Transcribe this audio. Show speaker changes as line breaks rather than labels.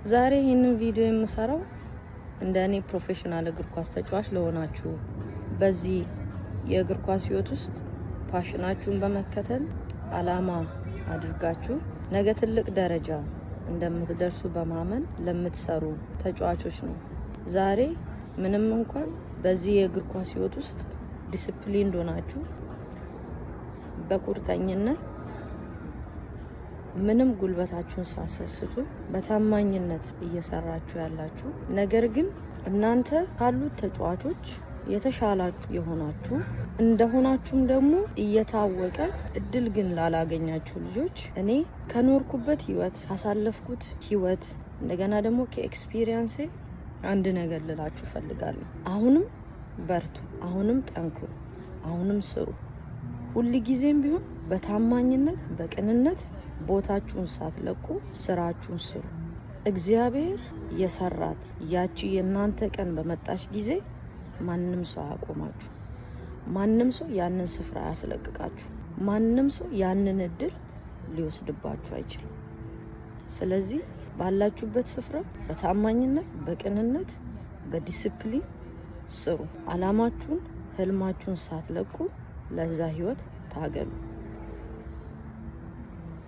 ዛሬ ይህንን ቪዲዮ የምሰራው እንደኔ ፕሮፌሽናል እግር ኳስ ተጫዋች ለሆናችሁ በዚህ የእግር ኳስ ህይወት ውስጥ ፓሽናችሁን በመከተል አላማ አድርጋችሁ ነገ ትልቅ ደረጃ እንደምትደርሱ በማመን ለምትሰሩ ተጫዋቾች ነው። ዛሬ ምንም እንኳን በዚህ የእግር ኳስ ህይወት ውስጥ ዲሲፕሊን ሆናችሁ በቁርጠኝነት ምንም ጉልበታችሁን ሳሰስቱ በታማኝነት እየሰራችሁ ያላችሁ ነገር ግን እናንተ ካሉት ተጫዋቾች የተሻላችሁ የሆናችሁ እንደሆናችሁም ደግሞ እየታወቀ እድል ግን ላላገኛችሁ ልጆች እኔ ከኖርኩበት ህይወት ካሳለፍኩት ህይወት እንደገና ደግሞ ከኤክስፒሪየንስ አንድ ነገር ልላችሁ ፈልጋለሁ። አሁንም በርቱ፣ አሁንም ጠንክሩ፣ አሁንም ስሩ። ሁል ጊዜም ቢሆን በታማኝነት በቅንነት ቦታችሁን ሳትለቁ ስራችሁን ስሩ። እግዚአብሔር የሰራት ያቺ የእናንተ ቀን በመጣች ጊዜ ማንም ሰው አያቆማችሁ። ማንም ሰው ያንን ስፍራ አያስለቅቃችሁ። ማንም ሰው ያንን እድል ሊወስድባችሁ አይችልም። ስለዚህ ባላችሁበት ስፍራ በታማኝነት በቅንነት በዲሲፕሊን ስሩ። አላማችሁን ህልማችሁን ሳትለቁ ለዛ ህይወት ታገሉ።